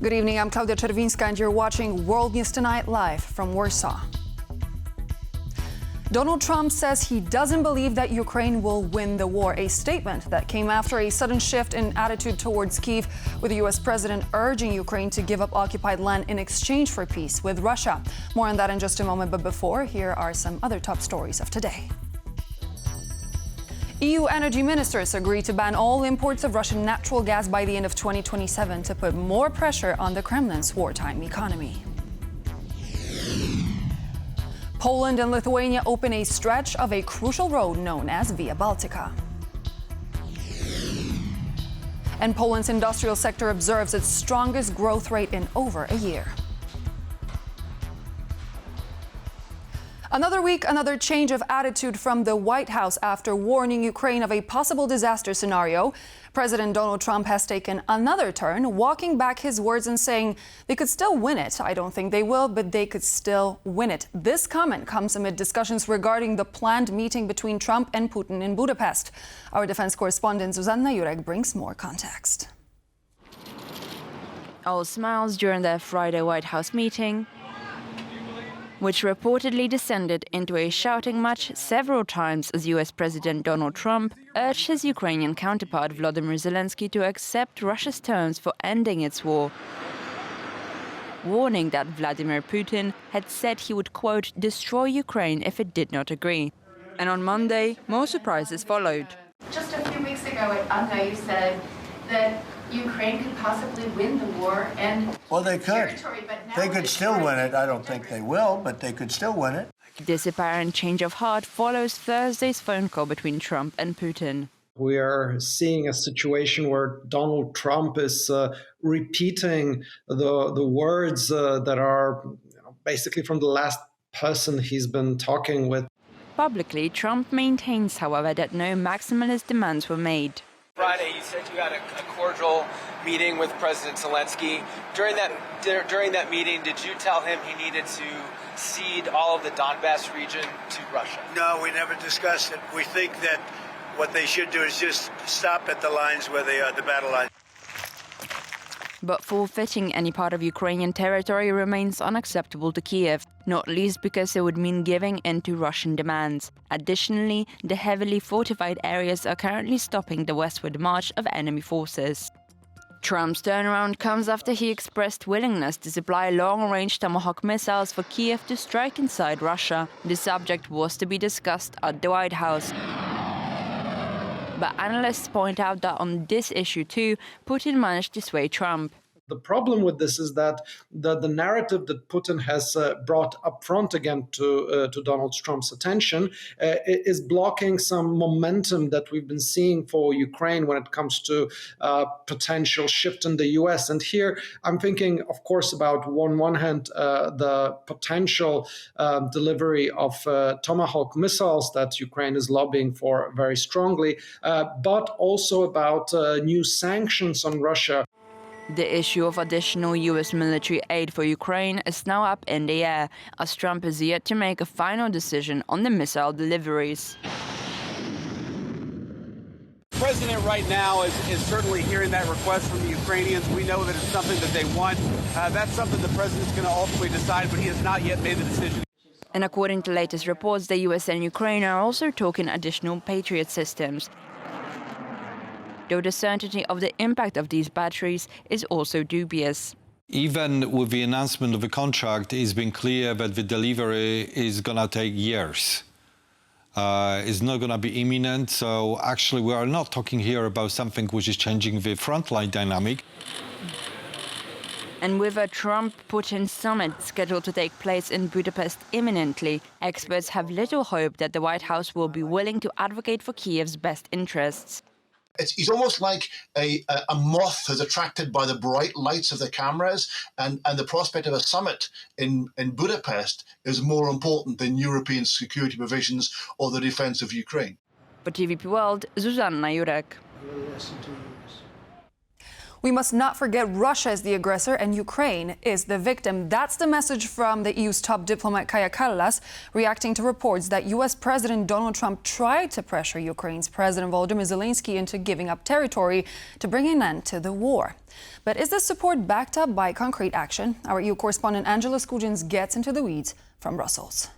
Good evening, I'm Klaudia Czerwińska and you're watching World News Tonight live from Warsaw. Donald Trump says he doesn't believe that Ukraine will win the war, a statement that came after a sudden shift in attitude towards Kyiv, with the U.S. president urging Ukraine to give up occupied land in exchange for peace with Russia. More on that in just a moment, but before, here are some other top stories of today. EU energy ministers agreed to ban all imports of Russian natural gas by the end of 2027 to put more pressure on the Kremlin's wartime economy. Poland and Lithuania open a stretch of a crucial road known as Via Baltica. And Poland's industrial sector observes its strongest growth rate in over a year. Another week, another change of attitude from the White House after warning Ukraine of a possible disaster scenario. President Donald Trump has taken another turn, walking back his words and saying they could still win it. I don't think they will, but they could still win it. This comment comes amid discussions regarding the planned meeting between Trump and Putin in Budapest. Our defense correspondent Zuzanna Jurek brings more context. All smiles during their Friday White House meeting, which reportedly descended into a shouting match several times as US President Donald Trump urged his Ukrainian counterpart Volodymyr Zelensky to accept Russia's terms for ending its war, warning that Vladimir Putin had said he would, quote, destroy Ukraine if it did not agree. And on Monday, more surprises followed. Just a few weeks ago at UNGA, you said that Ukraine could possibly win the war and well, they could. They could still win it. I don't think they will, but they could still win it. This apparent change of heart follows Thursday's phone call between Trump and Putin. We are seeing a situation where Donald Trump is repeating the words that are basically from the last person he's been talking with. Publicly, Trump maintains, however, that no maximalist demands were made. Friday, you said you had a cordial meeting with President Zelensky. During that meeting, did you tell him he needed to cede all of the Donbass region to Russia? No, we never discussed it. We think that what they should do is just stop at the lines where they are, the battle lines. But forfeiting any part of Ukrainian territory remains unacceptable to Kiev, not least because it would mean giving in to Russian demands. Additionally, the heavily fortified areas are currently stopping the westward march of enemy forces. Trump's turnaround comes after he expressed willingness to supply long-range Tomahawk missiles for Kiev to strike inside Russia. The subject was to be discussed at the White House. But analysts point out that on this issue too, Putin managed to sway Trump. The problem with this is that the narrative that Putin has brought up front again to Donald Trump's attention is blocking some momentum that we've been seeing for Ukraine when it comes to potential shift in the US. And here I'm thinking, of course, about on one hand, the potential delivery of Tomahawk missiles that Ukraine is lobbying for very strongly, but also about new sanctions on Russia. The issue of additional U.S. military aid for Ukraine is now up in the air, as Trump is yet to make a final decision on the missile deliveries. The president right now is certainly hearing that request from the Ukrainians. We know that it's something that they want. That's something the president's going to ultimately decide, but he has not yet made the decision. And according to latest reports, the U.S. and Ukraine are also talking additional Patriot systems, though the certainty of the impact of these batteries is also dubious. Even with the announcement of the contract, it's been clear that the delivery is going to take years. It's not going to be imminent, so actually we are not talking here about something which is changing the frontline dynamic. And with a Trump-Putin summit scheduled to take place in Budapest imminently, experts have little hope that the White House will be willing to advocate for Kiev's best interests. He's almost like a moth who's attracted by the bright lights of the cameras, and the prospect of a summit in Budapest is more important than European security provisions or the defense of Ukraine. For TVP World, Zuzanna Jurek. We must not forget Russia is the aggressor and Ukraine is the victim. That's the message from the EU's top diplomat Kaja Kallas, reacting to reports that U.S. President Donald Trump tried to pressure Ukraine's President Volodymyr Zelensky into giving up territory to bring an end to the war. But is this support backed up by concrete action? Our EU correspondent Angela Skujins gets into the weeds from Brussels.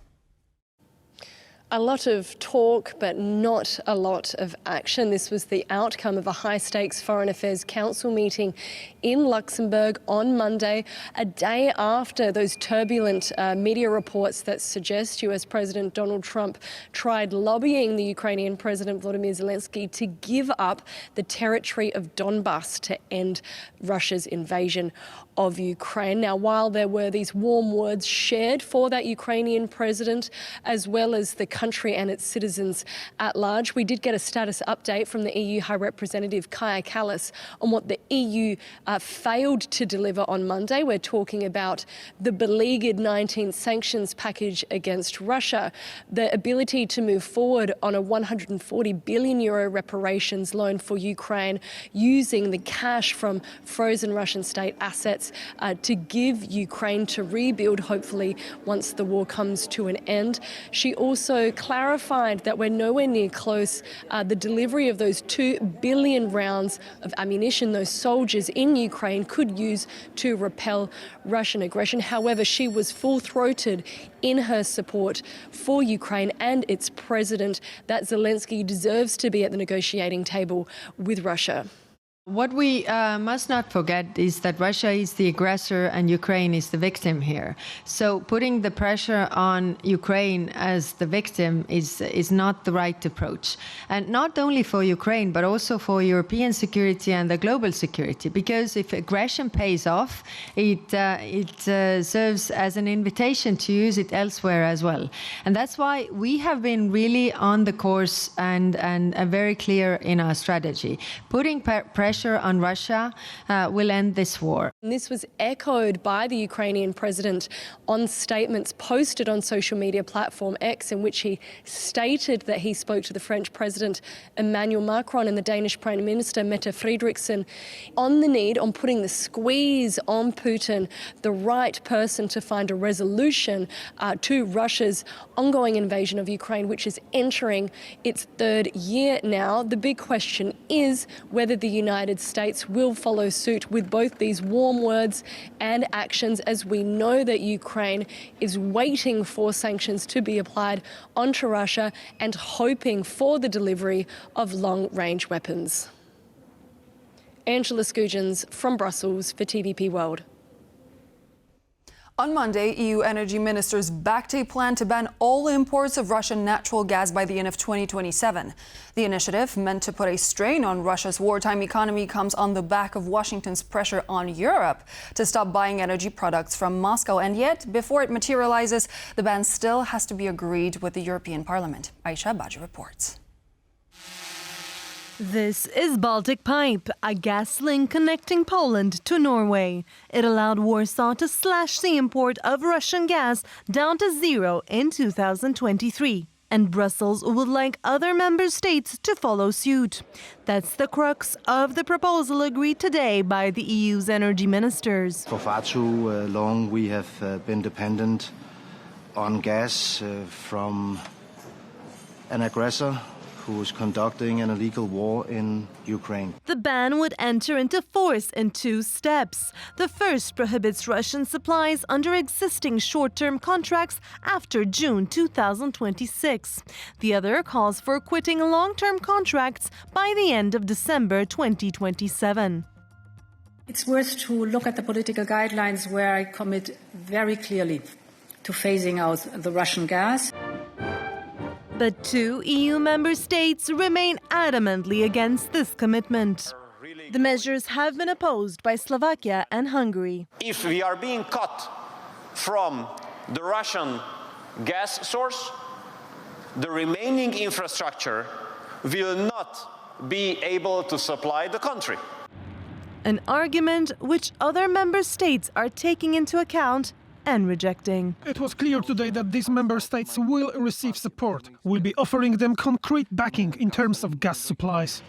A lot of talk, but not a lot of action. This was the outcome of a high-stakes Foreign Affairs Council meeting in Luxembourg on Monday, a day after those turbulent media reports that suggest US President Donald Trump tried lobbying the Ukrainian President Volodymyr Zelensky to give up the territory of Donbass to end Russia's invasion of Ukraine. Now, while there were these warm words shared for that Ukrainian president, as well as the country and its citizens at large, we did get a status update from the EU High Representative Kaja Kallas on what the EU failed to deliver on Monday. We're talking about the beleaguered 19th sanctions package against Russia, the ability to move forward on a 140 billion euro reparations loan for Ukraine, using the cash from frozen Russian state assets to give Ukraine to rebuild, hopefully, once the war comes to an end. She also clarified that we're nowhere near close. The delivery of those 2 billion rounds of ammunition those soldiers in Ukraine could use to repel Russian aggression. However, she was full-throated in her support for Ukraine and its president, that Zelensky deserves to be at the negotiating table with Russia. What we must not forget is that Russia is the aggressor and Ukraine is the victim here. So putting the pressure on Ukraine as the victim is not the right approach. And not only for Ukraine, but also for European security and the global security. Because if aggression pays off, it serves as an invitation to use it elsewhere as well. And that's why we have been really on the course and very clear in our strategy. Putting pressure on Russia will end this war. And this was echoed by the Ukrainian president on statements posted on social media platform X, in which he stated that he spoke to the French President Emmanuel Macron and the Danish Prime Minister Mette Frederiksen on the need on putting the squeeze on Putin, the right person to find a resolution to Russia's ongoing invasion of Ukraine, which is entering its third year now. The big question is whether the United States will follow suit with both these warm words and actions, as we know that Ukraine is waiting for sanctions to be applied onto Russia and hoping for the delivery of long-range weapons. Angela Skujins from Brussels for TVP World. On Monday, EU energy ministers backed a plan to ban all imports of Russian natural gas by the end of 2027. The initiative, meant to put a strain on Russia's wartime economy, comes on the back of Washington's pressure on Europe to stop buying energy products from Moscow. And yet, before it materializes, the ban still has to be agreed with the European Parliament. Aisha Baji reports. This is Baltic Pipe, a gas link connecting Poland to Norway. It allowed Warsaw to slash the import of Russian gas down to zero in 2023. And Brussels would like other member states to follow suit. That's the crux of the proposal agreed today by the EU's energy ministers. For far too long we have been dependent on gas from an aggressor who is conducting an illegal war in Ukraine. The ban would enter into force in 2 steps. The first prohibits Russian supplies under existing short-term contracts after June 2026. The other calls for quitting long-term contracts by the end of December 2027. It's worth to look at the political guidelines where I commit very clearly to phasing out the Russian gas. But 2 EU member states remain adamantly against this commitment. The measures have been opposed by Slovakia and Hungary. If we are being cut from the Russian gas source, the remaining infrastructure will not be able to supply the country. An argument which other member states are taking into account and rejecting. It was clear today that these member states will receive support. We'll be offering them concrete backing in terms of gas supplies.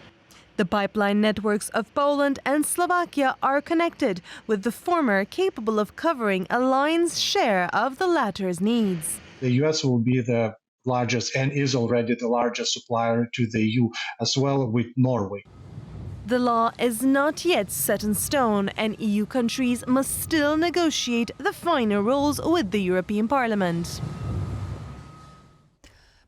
The pipeline networks of Poland and Slovakia are connected, with the former capable of covering a lion's share of the latter's needs. The US will be the largest and is already the largest supplier to the EU, as well with Norway. The law is not yet set in stone, and EU countries must still negotiate the finer rules with the European Parliament.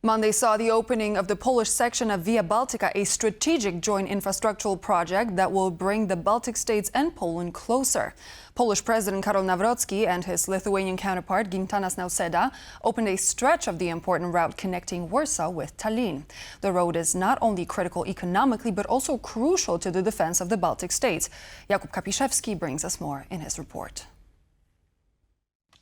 Monday saw the opening of the Polish section of Via Baltica, a strategic joint infrastructural project that will bring the Baltic states and Poland closer. Polish President Karol Nawrocki and his Lithuanian counterpart Gintanas Nausėda opened a stretch of the important route connecting Warsaw with Tallinn. The road is not only critical economically, but also crucial to the defense of the Baltic states. Jakub Kapiszewski brings us more in his report.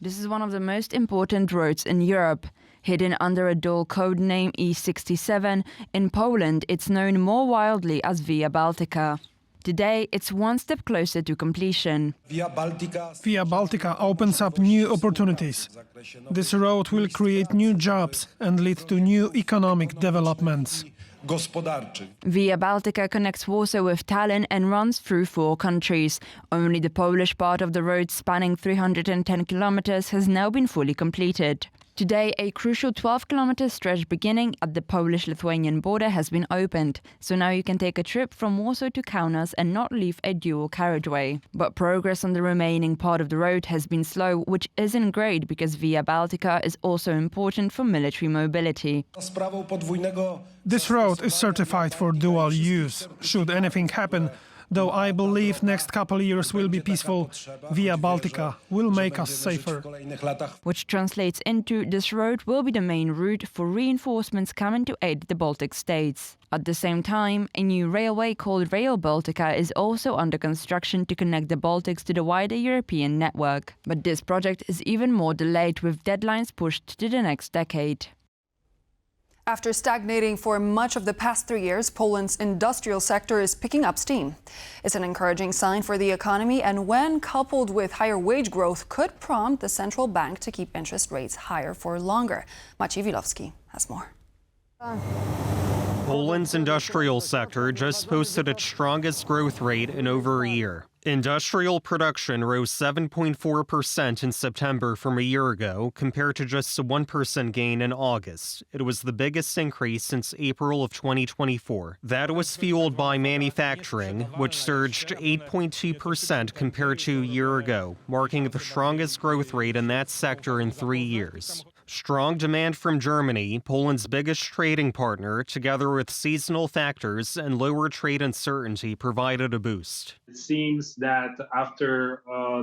This is one of the most important roads in Europe. Hidden under a dual code name E67, in Poland it's known more widely as Via Baltica. Today, it's one step closer to completion. Via Baltica opens up new opportunities. This road will create new jobs and lead to new economic developments. Via Baltica connects Warsaw with Tallinn and runs through 4 countries. Only the Polish part of the road, spanning 310 kilometers, has now been fully completed. Today, a crucial 12-kilometer stretch beginning at the Polish-Lithuanian border has been opened, so now you can take a trip from Warsaw to Kaunas and not leave a dual carriageway. But progress on the remaining part of the road has been slow, which isn't great because Via Baltica is also important for military mobility. This road is certified for dual use. Should anything happen, though I believe next couple of years will be peaceful, Via Baltica will make us safer. Which translates into this road will be the main route for reinforcements coming to aid the Baltic states. At the same time, a new railway called Rail Baltica is also under construction to connect the Baltics to the wider European network. But this project is even more delayed, with deadlines pushed to the next decade. After stagnating for much of the past 3 years, Poland's industrial sector is picking up steam. It's an encouraging sign for the economy, and when coupled with higher wage growth, could prompt the central bank to keep interest rates higher for longer. Maciej Wilowski has more. Poland's industrial sector just posted its strongest growth rate in over a year. Industrial production rose 7.4% in September from a year ago, compared to just a 1% gain in August. It was the biggest increase since April of 2024. That was fueled by manufacturing, which surged 8.2% compared to a year ago, marking the strongest growth rate in that sector in 3 years. Strong demand from Germany, Poland's biggest trading partner, together with seasonal factors and lower trade uncertainty, provided a boost. It seems that after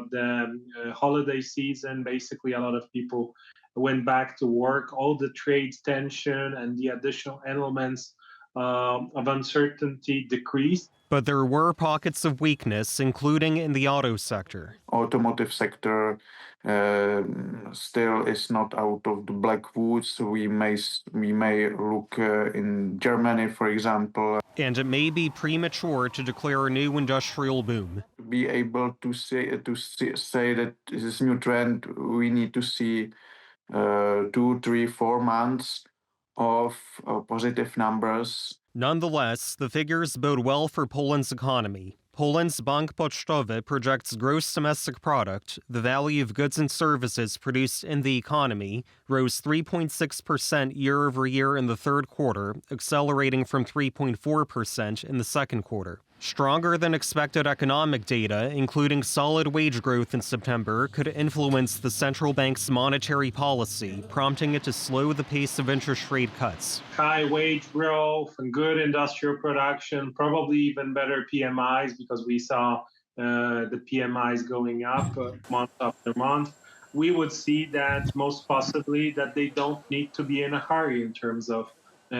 the holiday season, basically a lot of people went back to work. All the trade tension and the additional elements of uncertainty decreased. But there were pockets of weakness, including in the auto sector. Automotive sector still is not out of the black woods. We may look in Germany, for example. And it may be premature to declare a new industrial boom. To be able to say that this new trend, we need to see 2, 3, 4 months of positive numbers. Nonetheless, the figures bode well for Poland's economy. Poland's Bank Pocztowy projects gross domestic product, the value of goods and services produced in the economy, rose 3.6% year over year in the third quarter, accelerating from 3.4% in the second quarter. Stronger than expected economic data, including solid wage growth in September, could influence the central bank's monetary policy, prompting it to slow the pace of interest rate cuts. High wage growth and good industrial production, probably even better PMIs, because we saw the PMIs going up month after month. We would see that most possibly that they don't need to be in a hurry in terms of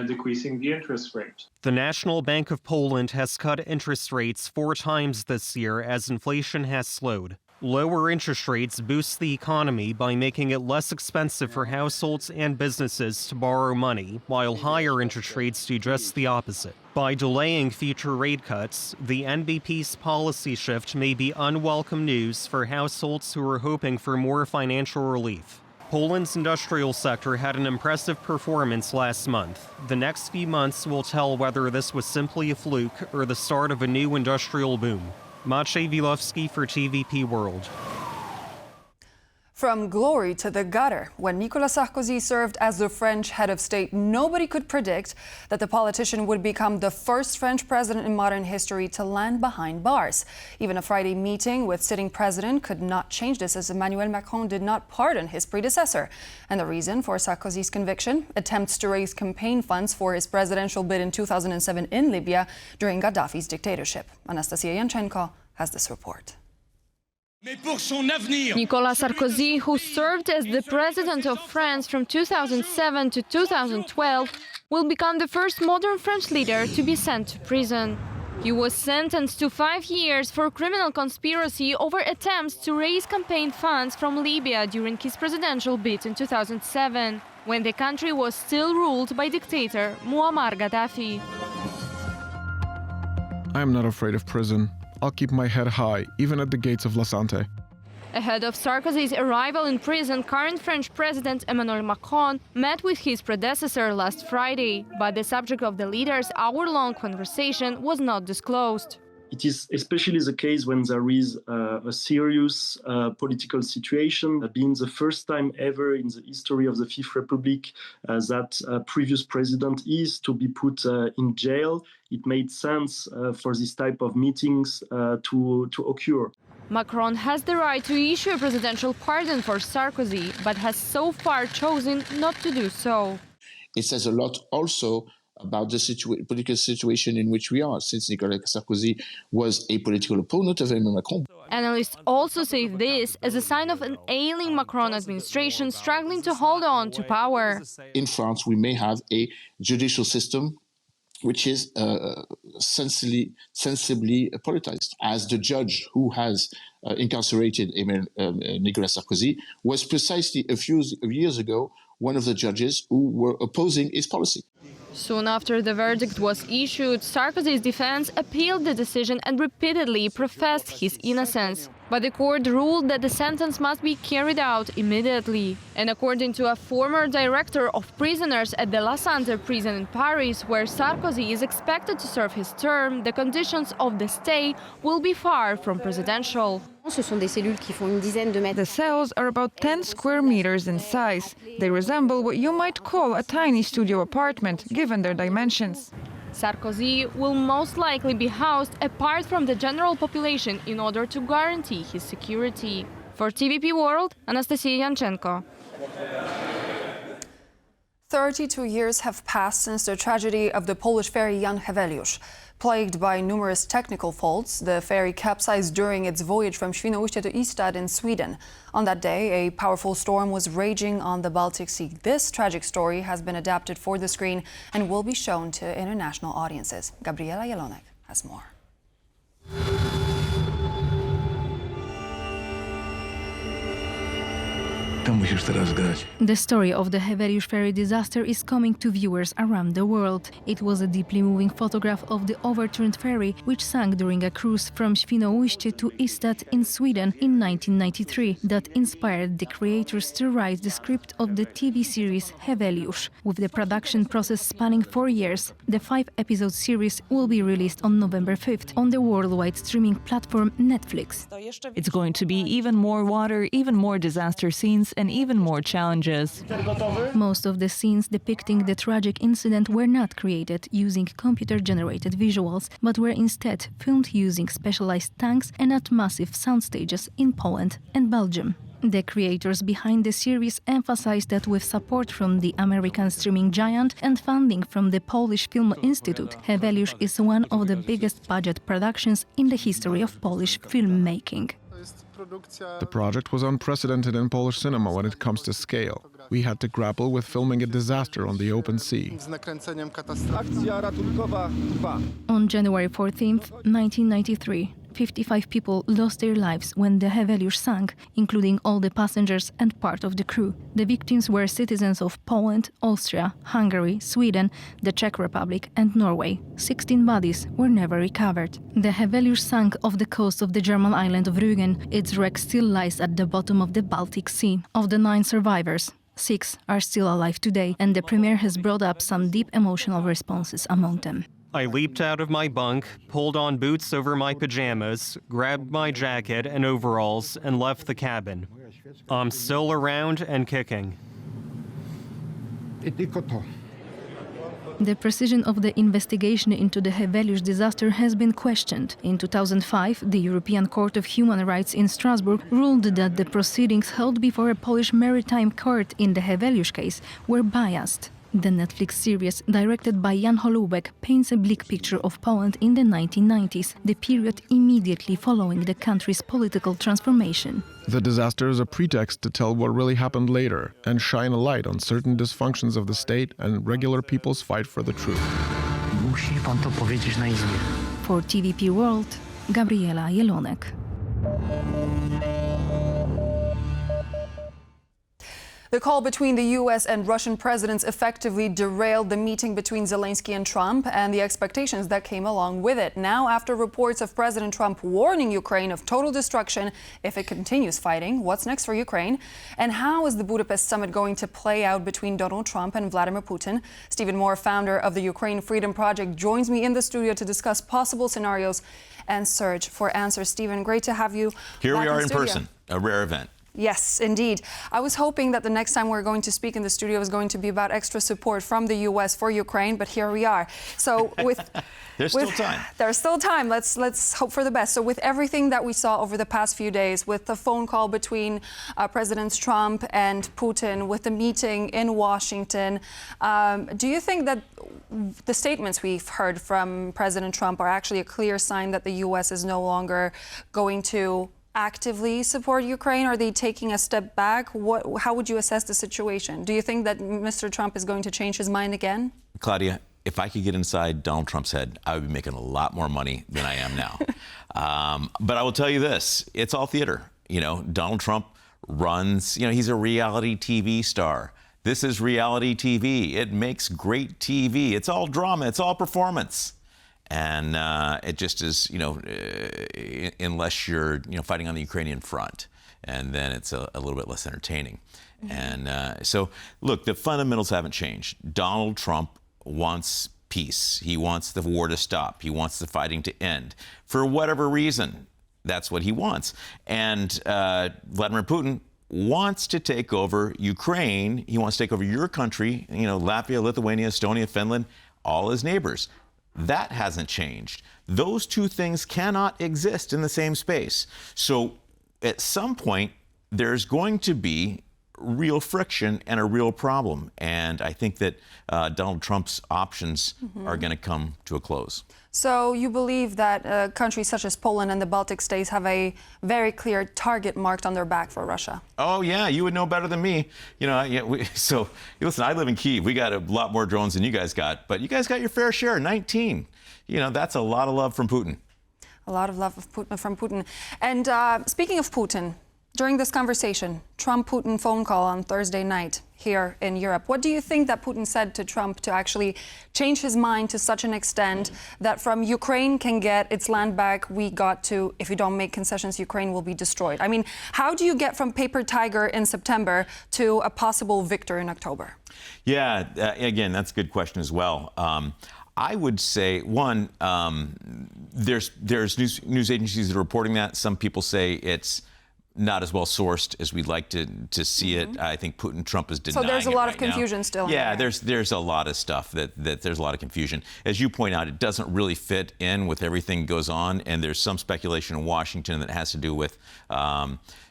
decreasing the interest rate. The National Bank of Poland has cut interest rates 4 times this year as inflation has slowed. Lower interest rates boost the economy by making it less expensive for households and businesses to borrow money, while higher interest rates do just the opposite. By delaying future rate cuts, the NBP's policy shift may be unwelcome news for households who are hoping for more financial relief. Poland's industrial sector had an impressive performance last month. The next few months will tell whether this was simply a fluke or the start of a new industrial boom. Maciej Wilowski for TVP World. From glory to the gutter. When Nicolas Sarkozy served as the French head of state, nobody could predict that the politician would become the first French president in modern history to land behind bars. Even a Friday meeting with sitting president could not change this, as Emmanuel Macron did not pardon his predecessor. And the reason for Sarkozy's conviction? Attempts to raise campaign funds for his presidential bid in 2007 in Libya during Gaddafi's dictatorship. Anastasia Yanchenko has this report. Nicolas Sarkozy, who served as the president of France from 2007 to 2012, will become the first modern French leader to be sent to prison. He was sentenced to 5 years for criminal conspiracy over attempts to raise campaign funds from Libya during his presidential bid in 2007, when the country was still ruled by dictator Muammar Gaddafi. I am not afraid of prison. I'll keep my head high, even at the gates of La Santé. Ahead of Sarkozy's arrival in prison, current French President Emmanuel Macron met with his predecessor last Friday, but the subject of the leaders' hour-long conversation was not disclosed. It is especially the case when there is a serious political situation, being the first time ever in the history of the Fifth Republic that a previous president is to be put in jail. It made sense for this type of meetings to occur. Macron has the right to issue a presidential pardon for Sarkozy, but has so far chosen not to do so. It says a lot also about the political situation in which we are, since Nicolas Sarkozy was a political opponent of Emmanuel Macron. Analysts also say this as a sign of an ailing Macron administration struggling to hold on to power. In France, we may have a judicial system which is sensibly politicized, as the judge who has incarcerated Nicolas Sarkozy was precisely a few years ago one of the judges who were opposing his policy. Soon after the verdict was issued, Sarkozy's defense appealed the decision and repeatedly professed his innocence. But the court ruled that the sentence must be carried out immediately. And according to a former director of prisoners at the La Santé prison in Paris, where Sarkozy is expected to serve his term, the conditions of the stay will be far from presidential. The cells are about 10 square meters in size. They resemble what you might call a tiny studio apartment, given their dimensions. Sarkozy will most likely be housed apart from the general population in order to guarantee his security. For TVP World, Anastasia Yanchenko. 32 years have passed since the tragedy of the Polish ferry Jan Heweliusz. Plagued by numerous technical faults, the ferry capsized during its voyage from Świnoujście to Ystad in Sweden. On that day, a powerful storm was raging on the Baltic Sea. This tragic story has been adapted for the screen and will be shown to international audiences. Gabriela Jelonek has more. The story of the Heweliusz ferry disaster is coming to viewers around the world. It was a deeply moving photograph of the overturned ferry, which sank during a cruise from Świnoujście to Ystad in Sweden in 1993, that inspired the creators to write the script of the TV series Heweliusz. With the production process spanning 4 years, the 5-episode series will be released on November 5th on the worldwide streaming platform Netflix. It's going to be even more water, even more disaster scenes, and even more challenges. Most of the scenes depicting the tragic incident were not created using computer-generated visuals, but were instead filmed using specialized tanks and at massive sound stages in Poland and Belgium. The creators behind the series emphasized that with support from the American streaming giant and funding from the Polish Film Institute, Heweliusz is one of the biggest budget productions in the history of Polish filmmaking. The project was unprecedented in Polish cinema when it comes to scale. We had to grapple with filming a disaster on the open sea. On January 14, 1993, 55 people lost their lives when the Heweliusz sank, including all the passengers and part of the crew. The victims were citizens of Poland, Austria, Hungary, Sweden, the Czech Republic and Norway. 16 bodies were never recovered. The Heweliusz sank off the coast of the German island of Rügen. Its wreck still lies at the bottom of the Baltic Sea. Of the 9 survivors, 6 are still alive today, and the premier has brought up some deep emotional responses among them. I leaped out of my bunk, pulled on boots over my pajamas, grabbed my jacket and overalls, and left the cabin. I'm still around and kicking. The precision of the investigation into the Heweliusz disaster has been questioned. In 2005, the European Court of Human Rights in Strasbourg ruled that the proceedings held before a Polish maritime court in the Heweliusz case were biased. The Netflix series, directed by Jan Holubek, paints a bleak picture of Poland in the 1990s, the period immediately following the country's political transformation. The disaster is a pretext to tell what really happened later and shine a light on certain dysfunctions of the state and regular people's fight for the truth. Musi pan to powiedzieć na Izbie. For TVP World, Gabriela Jelonek. The call between the U.S. and Russian presidents effectively derailed the meeting between Zelensky and Trump and the expectations that came along with it. Now, after reports of President Trump warning Ukraine of total destruction if it continues fighting, what's next for Ukraine? And how is the Budapest summit going to play out between Donald Trump and Vladimir Putin? Stephen Moore, founder of the Ukraine Freedom Project, joins me in the studio to discuss possible scenarios and search for answers. Stephen, great to have you. Here we are in studio. person, a rare event. Yes, indeed. I was hoping that the next time we're going to speak in the studio was going to be about extra support from the U.S. for Ukraine, but here we are. So there's still time. There's still time. Let's hope for the best. So with everything that we saw over the past few days, with the phone call between Presidents Trump and Putin, with the meeting in Washington, do you think that the statements we've heard from President Trump are actually a clear sign that the U.S. is no longer going to actively support Ukraine? Are they taking a step back? How would you assess the situation? Do you think that Mr. Trump is going to change his mind again? Claudia, if I could get inside Donald Trump's head, I would be making a lot more money than I am now. But I will tell you this, it's all theater. You know, Donald Trump runs, he's a reality TV star. This is reality TV. It makes great TV. It's all drama. It's all performance. And it just is, unless you're, fighting on the Ukrainian front, and then it's a little bit less entertaining. Mm-hmm. And so, look, the fundamentals haven't changed. Donald Trump wants peace. He wants the war to stop. He wants the fighting to end. For whatever reason, that's what he wants. And Vladimir Putin wants to take over Ukraine. He wants to take over your country, Latvia, Lithuania, Estonia, Finland, all his neighbors. That hasn't changed. Those two things cannot exist in the same space. So at some point, there's going to be real friction and a real problem. And I think that Donald Trump's options are going to come to a close. So you believe that countries such as Poland and the Baltic states have a very clear target marked on their back for Russia? Oh, yeah, you would know better than me. So listen, I live in Kyiv. We got a lot more drones than you guys got, but you guys got your fair share, 19. That's a lot of love from Putin. A lot of love from Putin. And speaking of Putin, during this conversation, Trump-Putin phone call on Thursday night here in Europe, what do you think that Putin said to Trump to actually change his mind to such an extent that from Ukraine can get its land back, we got to, if you don't make concessions, Ukraine will be destroyed? I mean, how do you get from paper tiger in September to a possible victor in October? Yeah, again, that's a good question as well. I would say, one, there's news agencies that are reporting that. Some people say it's not as well sourced as we'd like to see it. I think Trump is denying it. So there's a lot of right confusion now. still. Yeah, there's a lot of stuff that there's a lot of confusion. As you point out, it doesn't really fit in with everything that goes on, and there's some speculation in Washington that has to do with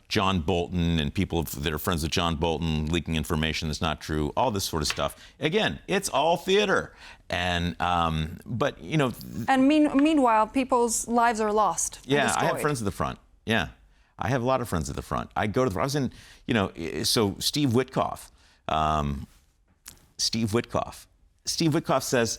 John Bolton and people that are friends with John Bolton leaking information that's not true, all this sort of stuff. Again, it's all theater. And, but, And meanwhile, people's lives are lost. Yeah, I have friends at the front. Yeah. I have a lot of friends at the front. I go to the front. I was in, so Steve Witkoff. Steve Witkoff says,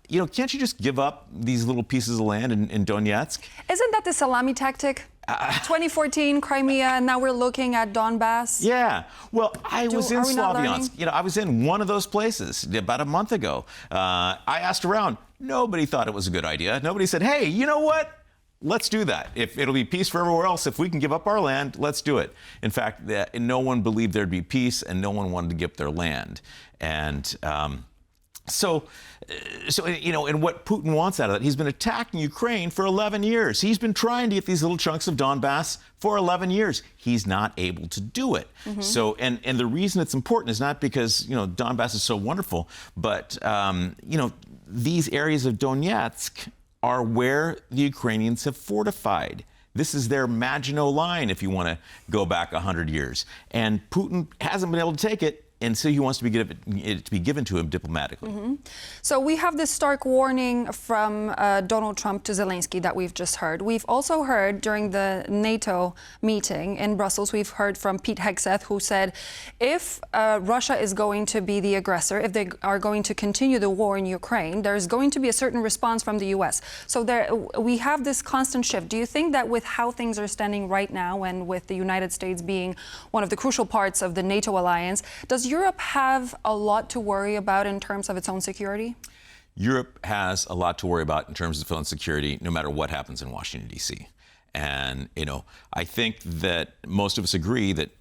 can't you just give up these little pieces of land in Donetsk? Isn't that the salami tactic? 2014, Crimea, and now we're looking at Donbass. Yeah. Well, I was in are we not Slavyansk. I was in one of those places about a month ago. I asked around. Nobody thought it was a good idea. Nobody said, hey, you know what? Let's do that. If it'll be peace for everywhere else, if we can give up our land, let's do it. In fact, no one believed there'd be peace, and no one wanted to give up their land. And So, and what Putin wants out of it, he's been attacking Ukraine for 11 years. He's been trying to get these little chunks of Donbass for 11 years. He's not able to do it. Mm-hmm. So, and the reason it's important is not because, Donbass is so wonderful, but, these areas of Donetsk are where the Ukrainians have fortified. This is their Maginot Line, if you want to go back 100 years. And Putin hasn't been able to take it. And so he wants it to be given to him diplomatically. Mm-hmm. So we have this stark warning from Donald Trump to Zelensky that we've just heard. We've also heard during the NATO meeting in Brussels, we've heard from Pete Hegseth, who said if Russia is going to be the aggressor, if they are going to continue the war in Ukraine, there's going to be a certain response from the U.S. So we have this constant shift. Do you think that with how things are standing right now and with the United States being one of the crucial parts of the NATO alliance, does Europe have a lot to worry about in terms of its own security? Europe has a lot to worry about in terms of its own security, no matter what happens in Washington, D.C. And, I think that most of us agree that,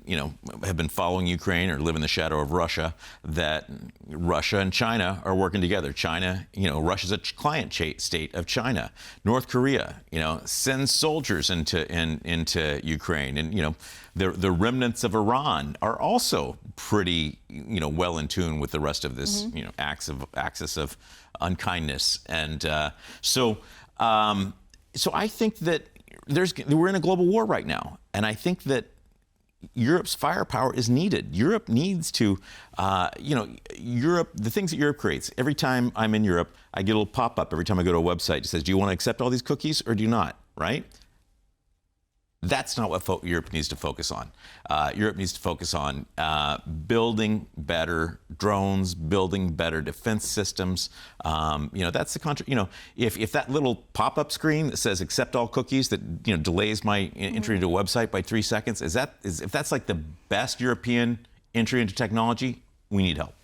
have been following Ukraine or live in the shadow of Russia, that Russia and China are working together. China, Russia's a client state of China. North Korea, sends soldiers into Ukraine. And, the remnants of Iran are also pretty, well in tune with the rest of this, mm-hmm. Axis of unkindness. And so I think that we're in a global war right now, and I think that Europe's firepower is needed. Europe needs to, Europe. The things that Europe creates. Every time I'm in Europe, I get a little pop-up every time I go to a website that says, "Do you want to accept all these cookies or do you not?" Right? That's not what Europe needs to focus on. Europe needs to focus on building better drones, building better defense systems. That's the country. If that little pop-up screen that says "accept all cookies" that delays my entry into a website by 3 seconds, if that's like the best European entry into technology, we need help.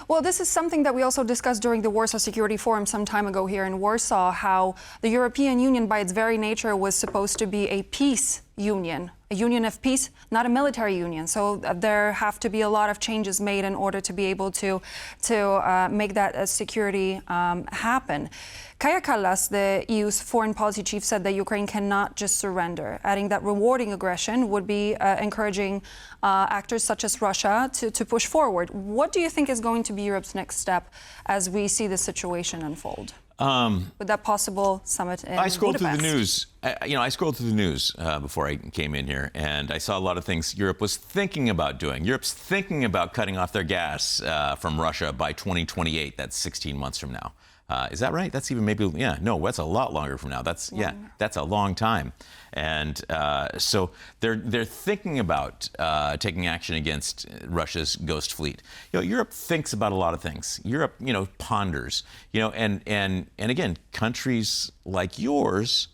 Well, this is something that we also discussed during the Warsaw Security Forum some time ago here in Warsaw, how the European Union, by its very nature, was supposed to be a peace union, a union of peace, not a military union. So there have to be a lot of changes made in order to be able to make that security happen. Kaja Kallas, the EU's foreign policy chief, said that Ukraine cannot just surrender, adding that rewarding aggression would be encouraging actors such as Russia to push forward. What do you think is going to be Europe's next step as we see the situation unfold? With that possible summit in I scrolled Budapest. through the news. I scrolled through the news before I came in here, and I saw a lot of things Europe was thinking about doing. Europe's thinking about cutting off their gas from Russia by 2028. That's 16 months from now. Is that right? That's even maybe, no, that's a lot longer from now. That's a long time. And so they're thinking about taking action against Russia's ghost fleet. Europe thinks about a lot of things. Europe, ponders, and again, countries like yours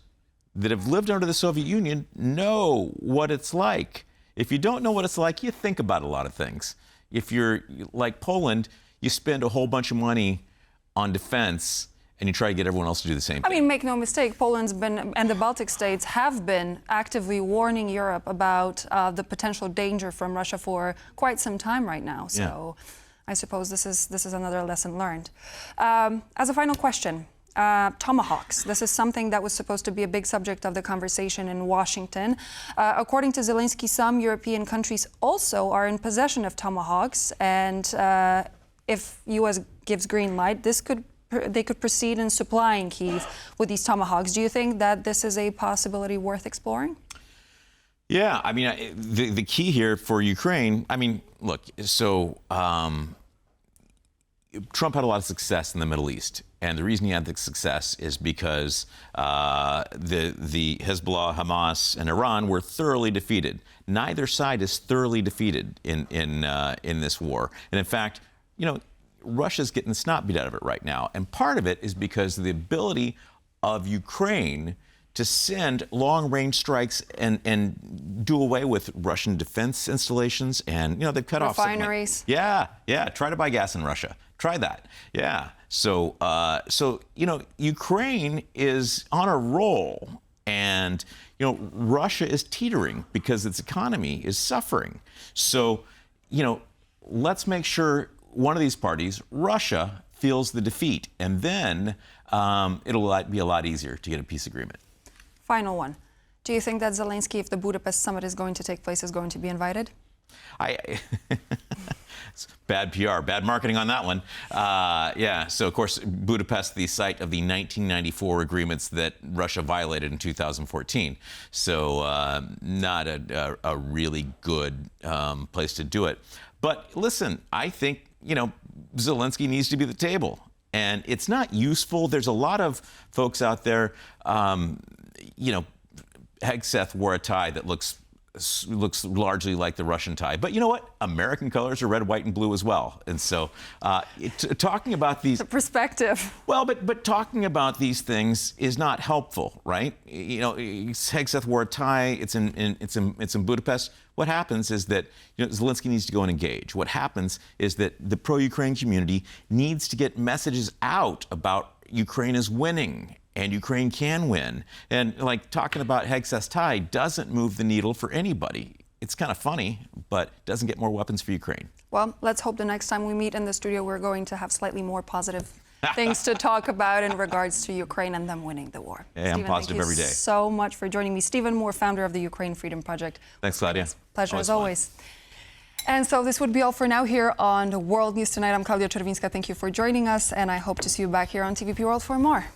that have lived under the Soviet Union know what it's like. If you don't know what it's like, you think about a lot of things. If you're like Poland, you spend a whole bunch of money on defense, and you try to get everyone else to do the same thing. I mean, make no mistake, Poland's been, and the Baltic states have been actively warning Europe about the potential danger from Russia for quite some time right now. So I suppose this is another lesson learned. As a final question, tomahawks. This is something that was supposed to be a big subject of the conversation in Washington. According to Zelensky, some European countries also are in possession of tomahawks, and if U.S. gives green light, they could proceed in supplying Kyiv with these tomahawks. Do you think that this is a possibility worth exploring? Yeah, I mean, the key here for Ukraine, I mean, look, so Trump had a lot of success in the Middle East. And the reason he had the success is because the Hezbollah, Hamas, and Iran were thoroughly defeated. Neither side is thoroughly defeated in this war. And in fact, Russia's getting the snot beat out of it right now. And part of it is because of the ability of Ukraine to send long-range strikes and do away with Russian defense installations. And, they've cut off refineries. Yeah. Try to buy gas in Russia. Try that. Yeah. So Ukraine is on a roll. And, Russia is teetering because its economy is suffering. So, let's make sure one of these parties, Russia, feels the defeat. And then it'll be a lot easier to get a peace agreement. Final one. Do you think that Zelensky, if the Budapest summit is going to take place, is going to be invited? It's bad PR, bad marketing on that one. So of course, Budapest, the site of the 1994 agreements that Russia violated in 2014. So not a really good place to do it. But listen, I think, Zelensky needs to be at the table. And it's not useful. There's a lot of folks out there, Hegseth wore a tie that looks largely like the Russian tie. But you know what? American colors are red, white, and blue as well. And so talking about these... The perspective. Well, but talking about these things is not helpful, right? Hegseth wore a tie. It's in Budapest. What happens is that Zelensky needs to go and engage. What happens is that the pro-Ukraine community needs to get messages out about Ukraine is winning. And Ukraine can win. And talking about Hegseth's tie doesn't move the needle for anybody. It's kind of funny, but doesn't get more weapons for Ukraine. Well, let's hope the next time we meet in the studio, we're going to have slightly more positive things to talk about in regards to Ukraine and them winning the war. Hey, I'm positive every day. Thank you so much for joining me. Stephen Moore, founder of the Ukraine Freedom Project. Thanks, Claudia. Pleasure as always. And so this would be all for now here on World News Tonight. I'm Claudia Czerwińska. Thank you for joining us, and I hope to see you back here on TVP World for more.